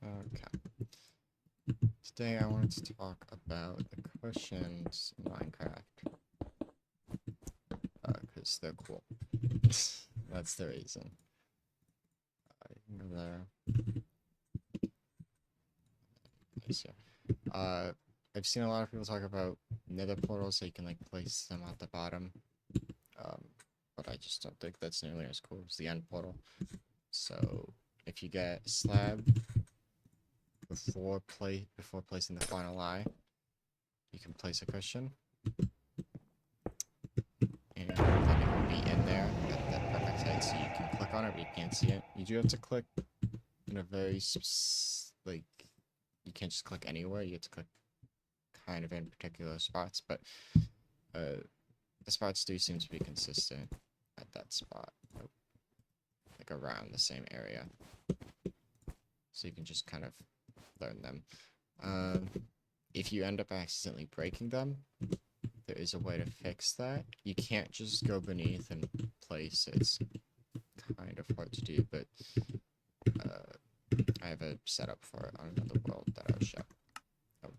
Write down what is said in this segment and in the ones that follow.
Okay. Today I wanted to talk about the cushions in Minecraft. Because they're cool. That's the reason. You can go there. Nice, yeah. I've seen a lot of people talk about nether portals so you can like place them at the bottom. Um, but I just don't think that's nearly as cool as the end portal. So if you get a slab before placing the final eye, you can place a cushion. And then it will be in there at that perfect height, so you can click on it, but you can't see it. You do have to click in a very like, you can't just click anywhere. You have to click kind of in particular spots, but the spots do seem to be consistent at that spot, like around the same area. So you can just kind of learn them. If you end up accidentally breaking them, there is a way to fix that. You can't just go beneath and place it. It's kind of hard to do, but I have a setup for it on another world that I'll show. Oh.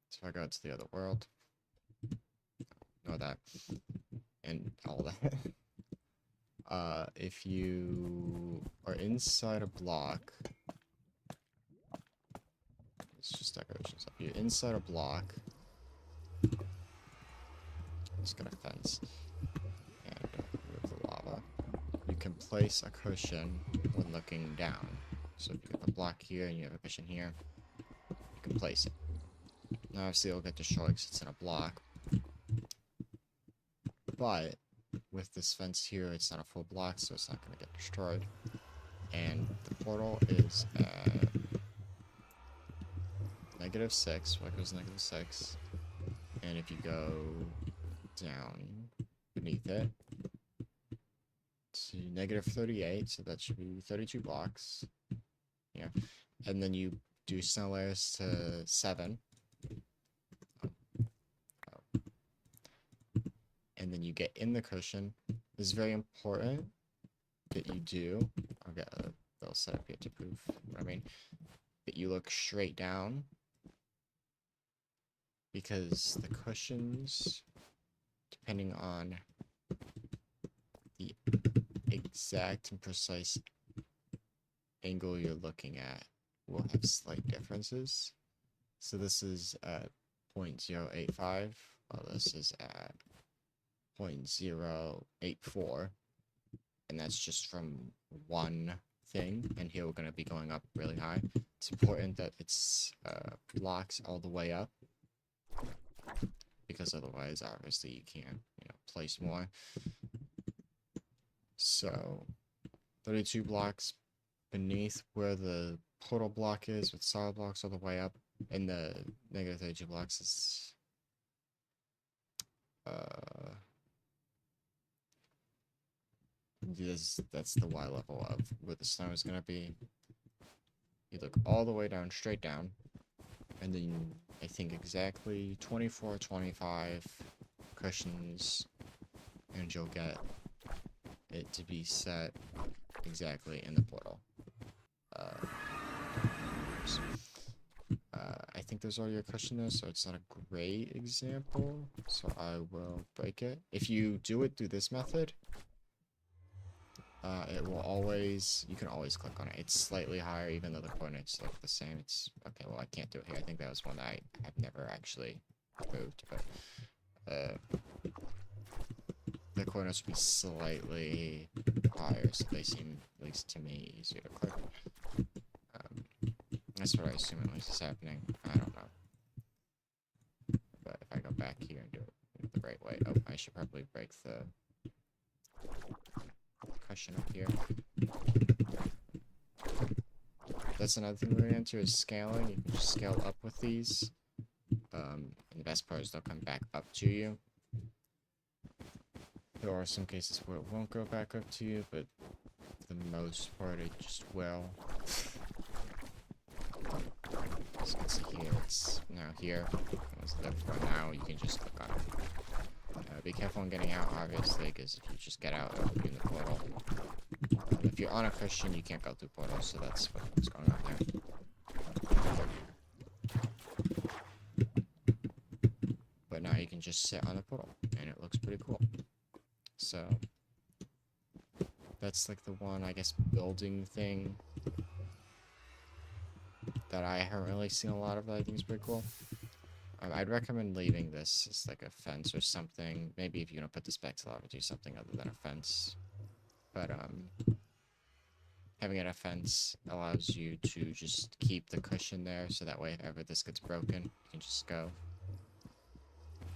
So if I go to the other world, know that, and all that. If you are inside a block, it's just decorations. If you're inside a block, just got a fence and remove the lava. You can place a cushion when looking down. So if you have a block here and you have a cushion here, you can place it. Now obviously it'll get destroyed because it's in a block. But with this fence here, it's not a full block, so it's not going to get destroyed. And the portal is at -6, what goes -6. And if you go down beneath it to -38, so that should be 32 blocks. Yeah. And then you do snow layers to 7. And then you get in the cushion. It's very important that you do. I'll get a little setup here to prove what I mean. That you look straight down, because the cushions, depending on the exact and precise angle you're looking at, will have slight differences. So this is at 0.085, while this is at 0.084, and that's just from one thing, and here we're going to be going up really high. It's important that it's blocks all the way up, because otherwise obviously you can't, place more. So 32 blocks beneath where the portal block is, with solid blocks all the way up, and the -32 blocks is that's the Y level of where the snow is going to be. You look all the way down, straight down, and then I think exactly 24, 25 cushions, and you'll get it to be set exactly in the portal. I think there's already a cushion there, so it's not a great example, so I will break it. If you do it through this method, it will always, you can always click on it. It's slightly higher, even though the coordinates look the same. It's, okay, well, I can't do it here. I think that was one that I have never actually moved, but, the coordinates will be slightly higher, so they seem, at least to me, easier to click. That's what I assume at least is happening. I don't know. But if I go back here and do it the right way, oh, I should probably break the cushion up here. That's another thing we're going to enter is scaling. You can just scale up with these. And the best part is they'll come back up to you. There are some cases where it won't go back up to you, but for the most part it just will. As you can see here, it's now here. Therefore now you can just click on it. Be careful on getting out, obviously, because if you just get out, it'll be in the portal. If you're on a cushion, you can't go through portals, so that's what's going on there. But now you can just sit on the portal, and it looks pretty cool. So that's like the one, I guess, building thing that I haven't really seen a lot of that I think is pretty cool. I'd recommend leaving this as like a fence or something. Maybe if you want to put this back to lava, do something other than a fence. But having it a fence allows you to just keep the cushion there, so that way if ever this gets broken, you can just go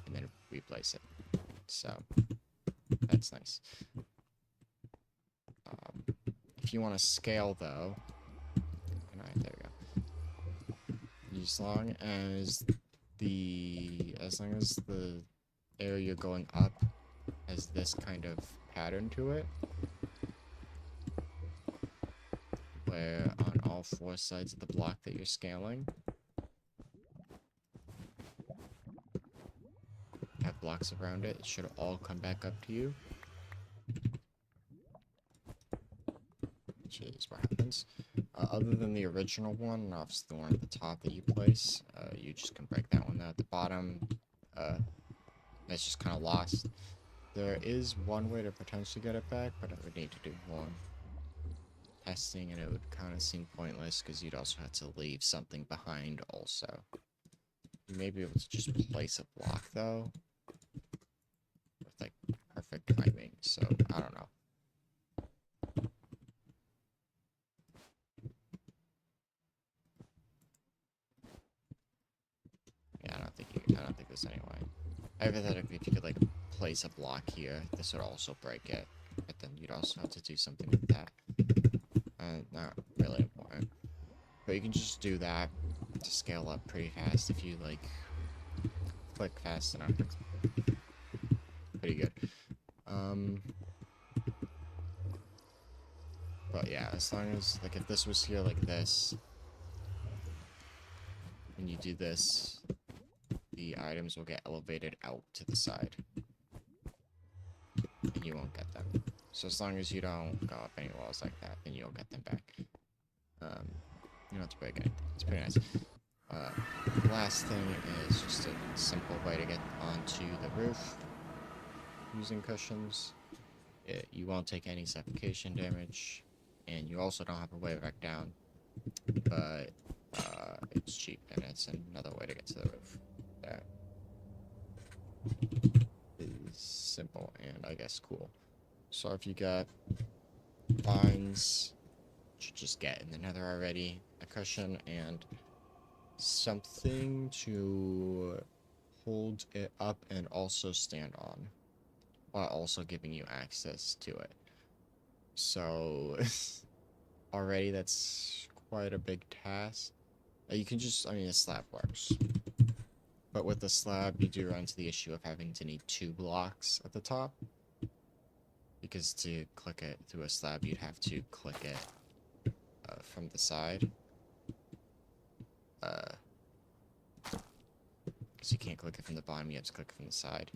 and then replace it. So that's nice. If you want to scale though, alright, there we go. As long as the area you're going up has this kind of pattern to it, where on all four sides of the block that you're scaling have blocks around it, it should all come back up to you. Which is what happens. Other than the original one, obviously the one at the top that you place, you just can break that one. At the bottom, that's just kind of lost. There is one way to potentially get it back, but I would need to do more testing, and it would kind of seem pointless because you'd also have to leave something behind also. You may be able to just place a block though, with like perfect timing, so I don't know. Yeah, I don't think there's any way. Hypothetically, if you could like place a block here, this would also break it, but then you'd also have to do something with that. Not really important. But you can just do that to scale up pretty fast if you like click fast enough. Pretty good. But yeah, as long as like if this was here like this, and you do this, the items will get elevated out to the side, and you won't get them. So as long as you don't go up any walls like that, then you'll get them back. You don't have to break anything. It's pretty nice. The last thing is just a simple way to get onto the roof using cushions. You won't take any suffocation damage, and you also don't have a way back down, but it's cheap, and it's another way to get to the roof. That is simple and I guess cool. So if you got vines, you should just get in the nether already, a cushion, and something to hold it up and also stand on, while also giving you access to it. So already that's quite a big task. You can just, I mean, a slab works. But with the slab, you do run into the issue of having to need 2 blocks at the top. Because to click it through a slab, you'd have to click it from the side. Because you can't click it from the bottom, you have to click it from the side.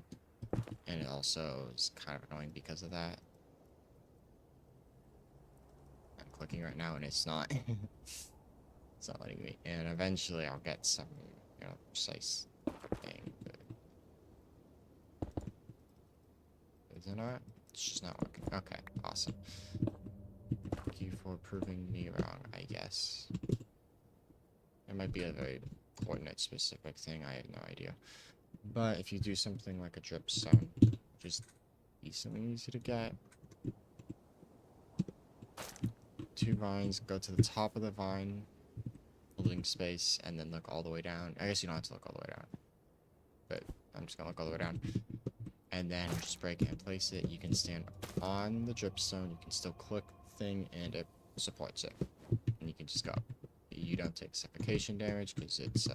And it also is kind of annoying because of that. I'm clicking right now and it's not. It's not letting me. And eventually I'll get some, you know, precise thing. But is it not? It's just not working. Okay, awesome. Thank you for proving me wrong, I guess. It might be a very coordinate specific thing, I have no idea. But if you do something like a dripstone, which is decently easy to get, 2 vines, go to the top of the vine, holding space, and then look all the way down. I guess you don't have to look all the way down, but I'm just gonna look all the way down. And then just break it and place it. You can stand on the dripstone, you can still click the thing, and it supports it. And you can just go up. You don't take suffocation damage, because it's,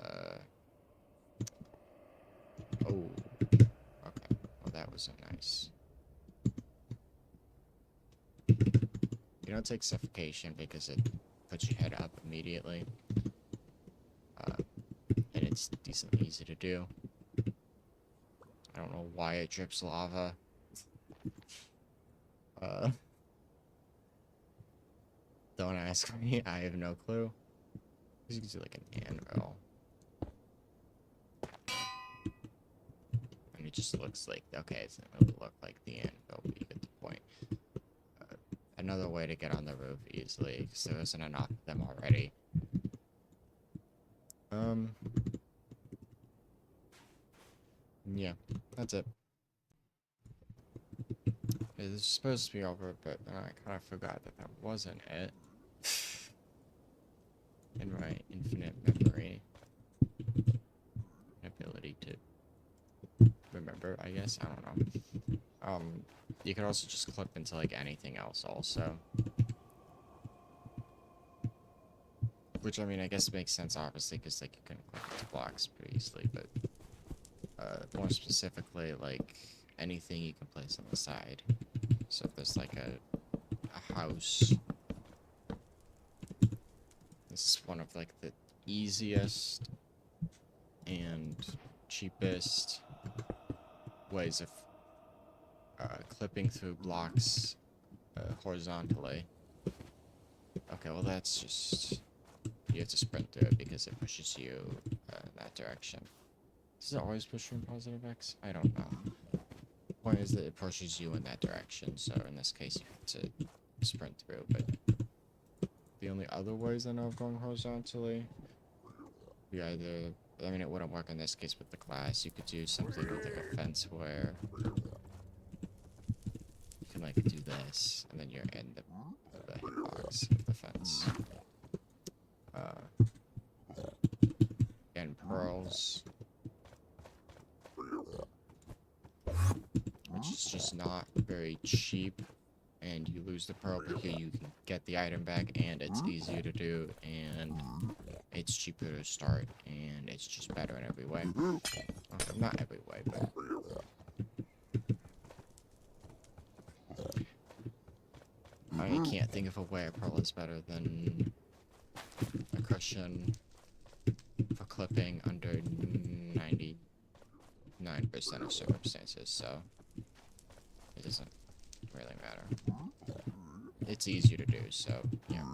oh, okay. Well, that wasn't nice. You don't take suffocation because it puts your head up immediately. And it's decently easy to do. I don't know why it drips lava. Don't ask me. I have no clue. You can do like an anvil. And it just looks like, okay, it doesn't really look like the anvil, but you get the point. Another way to get on the roof easily, because there isn't enough of them already. Yeah, that's it. It was supposed to be over, but I kind of forgot that that wasn't it. In my infinite memory ability to remember, I guess. I don't know. You could also just clip into like anything else also. Which, I mean, I guess makes sense, obviously, because like you can clip into blocks pretty easily, but more specifically, like anything you can place on the side. So if there's like a house, this is one of like the easiest and cheapest ways of clipping through blocks horizontally. Okay, well that's just, you have to sprint through it because it pushes you that direction. Does it always push you in positive X? I don't know. The point is that it pushes you in that direction, so in this case you have to sprint through, but the only other ways I know of going horizontally, you either, I mean it wouldn't work in this case with the glass, you could do something with like a fence where you can like do this, and then you're in the hitbox of the fence. And pearls, which is just not very cheap, and you lose the pearl, but here you can get the item back, and it's easier to do, and it's cheaper to start, and it's just better in every way. Okay, not every way, but I can't think of a way a pearl is better than a cushion for clipping under 99% of circumstances, so it doesn't really matter. It's easier to do, so yeah.